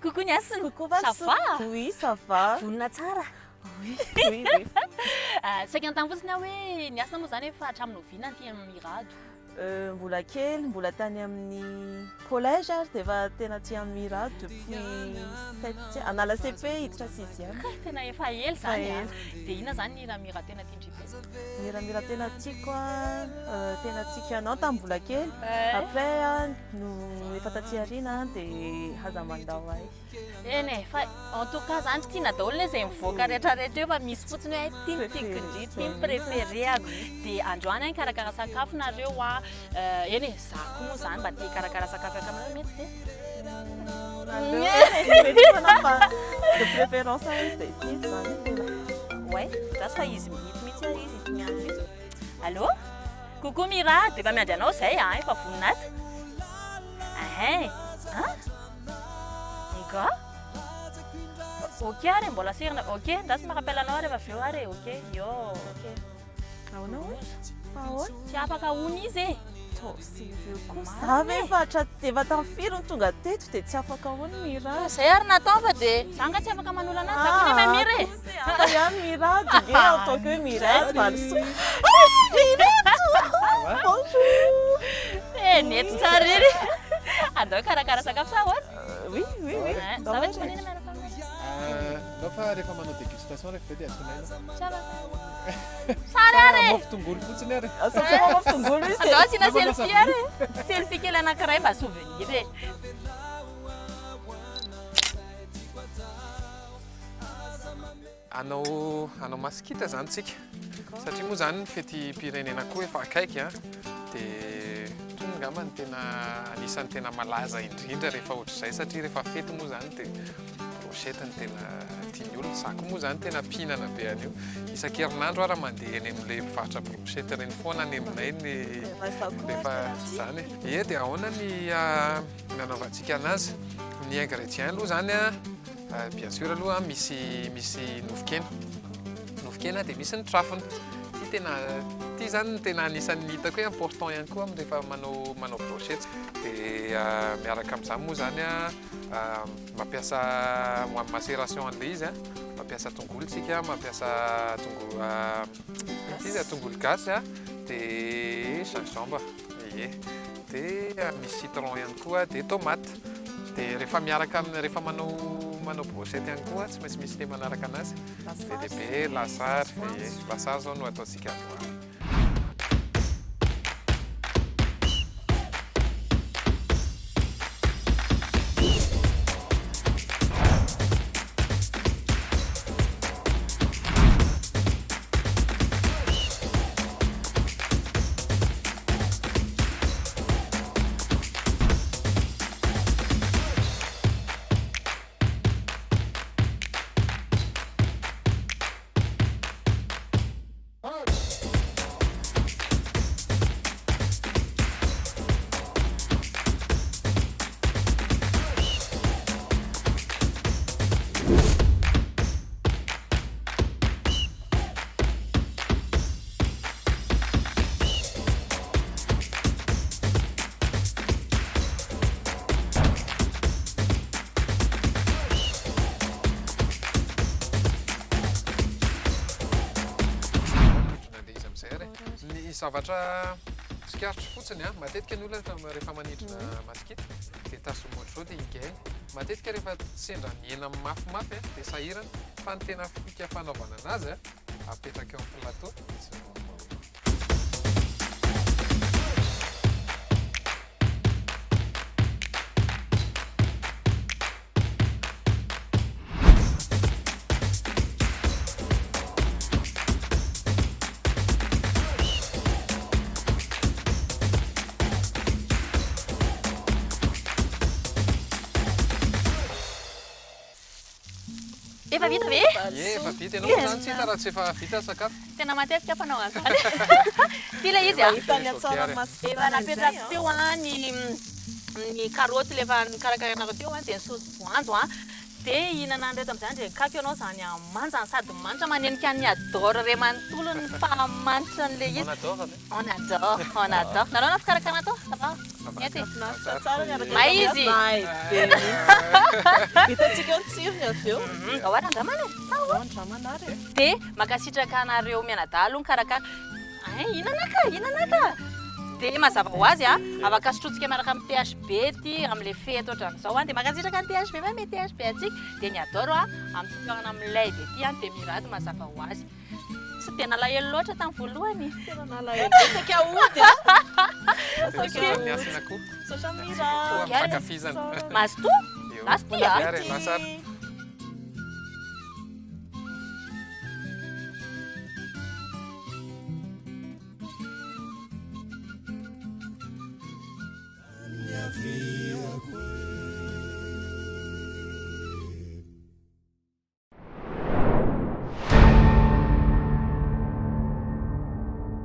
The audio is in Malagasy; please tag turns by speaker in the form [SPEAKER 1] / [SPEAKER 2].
[SPEAKER 1] Coucou Niasiny.
[SPEAKER 2] Coucou
[SPEAKER 1] Ça
[SPEAKER 2] Valso.
[SPEAKER 1] va?
[SPEAKER 2] Oui, ça va.
[SPEAKER 1] Vonona tsara.
[SPEAKER 2] Oui, oui, oui.
[SPEAKER 1] Saika antany fotsiny aho hoe Niasina moa zany efa hatramin'ny oviana aty amin'ny rado.
[SPEAKER 2] Mbola kely, mbola tany amin'ny collège ary dia efa tena tia mira depuis 7 anala CP hiditra 6e.
[SPEAKER 1] Tena efa ela zany a. Dia inona zany ny raha mira tena tiandripy?
[SPEAKER 2] Mira tena tiako tena tiako ianao tamin'ny mbola kely. Après no efa taty aoriana dia haza mandao ahy.
[SPEAKER 1] Eny e, fa en tout cas zany tiana daholo ilay izay mivoaka rehetrarehetra eo fa misy fotsiny hoe tiany tiako indrindra, tiany préféréako. Dia androany any karakara sakafo nareo a. Eny e, zaho koa moa zany mba tia karakara sakafo akamina mety
[SPEAKER 2] de préférence c'est ici
[SPEAKER 1] ouais, ça izy mihitsy izy miandry izy. Allô? Coucou Mira, dia efa miandry anao izay a, efa vonona ato. Nga? Ok ary mbola sirina. Ok, ndraso me rappelle anao rehefa avy eo ary. Ok, yo, ok.
[SPEAKER 2] Ahoana hoe?
[SPEAKER 1] Tsy afaka hono izy e.
[SPEAKER 2] Zaho efa efa tafiry ny tonga teto dia tsy afaka hono Mira.
[SPEAKER 1] Izay ary natao fa dia zaho nga tsy afaka manolo anazy, zaho koa ny Mira e.
[SPEAKER 2] Fa ihany Mira, dia en tant que Mira, Valso. Bonjour.
[SPEAKER 1] Nety tsara ery. Andao karakara sakafo sa ahoana?
[SPEAKER 2] Oui, oui, oui.
[SPEAKER 1] Za va tsy manina miaraka aminao.
[SPEAKER 3] Nao fa rehefa manao dégustation rehefa dia asinaina.
[SPEAKER 1] Tsara. Sary ary.
[SPEAKER 3] Mofo tongolo fotsiny ary.
[SPEAKER 2] Asapsama mofo tongolo izy.
[SPEAKER 1] Andao asina selfie ary. Selfie kely anankiray mba souvenir e.
[SPEAKER 3] Anao masikita zany tsika satria moa zany ny fety-pirenena koa efa akaiky a dia tonga angambany tena anisan'ny tena malaza indrindra rehefa ohatr'izay satria rehefa fety moa zany dia brochette ny tena tiany olona. Zako moa zany tena mpihinana be an'io isan-kerinandro ary mandeha eny amin'ilay mivarotra brochette reny foana any aminay rehefa zany e. Dia ahoana ny nanaovantsika anazy? Ny ingrédient aloha zany a bien sûr aloha misy nofokena dia misy ny trafony. Ty zany tena anisan'ny hitako hoe important ihany koa rehefa manao brochette. Dia miaraka amin'izany moa zany a mampiasa macération an'ilay izy a, mampiasa tongolo tsika, mampiasa tongolo gasy a, dia gingembre, dia misy citron ihany koa, dia tomate. Dia rehefa miaraka rehefa manao brochette ihany koa tsy maintsy misy le manaraka anazy. Be lasary, lasary zao no ataontsika androany. Zavatra tsikaritry fotsiny a, matetika ny olona rehefa manidrina masikita dia tasoma ohatr'izao dia higainy. Matetika rehefa sendra miena mafimafy dia sahirana fa ny tena fika fanaovana anazy a apetraka eo amin'ny plateau.
[SPEAKER 1] Efa vita ve?
[SPEAKER 3] Efa vita ianao zany tsy hita raha tsy efa vita sakafo.
[SPEAKER 1] Tena matetika fanao an'izany. Ty ilay izy a.
[SPEAKER 2] Hitany tsaramaso.
[SPEAKER 1] Efa napetraka teo a ny karaoty le efa nikarakarainareo teo a dia ny saosy voanjo a. dia ihinana an'ireto amin'izany dia kako ianao zany amanjany sady manitra manenika ny adoro ray manontolo ny fahamanitra n'ilay izy. On adore. Nareo na fikarakarana atao? Ça va? Mety? Maizy.
[SPEAKER 2] Hitantsika eo ny tsirony avy eo.
[SPEAKER 1] Ahoana andramana?
[SPEAKER 2] Andramana ary.
[SPEAKER 1] Dia makasitraka anareo mianadahy aloha karakara. Ihinana ka. Dia mazava ho azy afaka sotrotsika miaraka amin'ny THB ty amin'ilay fety ohatran'izao dia makasitraka ny THB va mety THB antsika dia ny adoro amin'ny fotoana amin'ilay dia ty dia mirady mazava ho azy. Tsy dia nalahelo loatra tamin'ny voalohany.
[SPEAKER 2] Tena nalahelo. Saka ody
[SPEAKER 3] Miasina koa.
[SPEAKER 2] Sasa mira.
[SPEAKER 3] Fankafizana.
[SPEAKER 1] Mazoto? Lasty
[SPEAKER 3] Lasar.
[SPEAKER 4] Vida.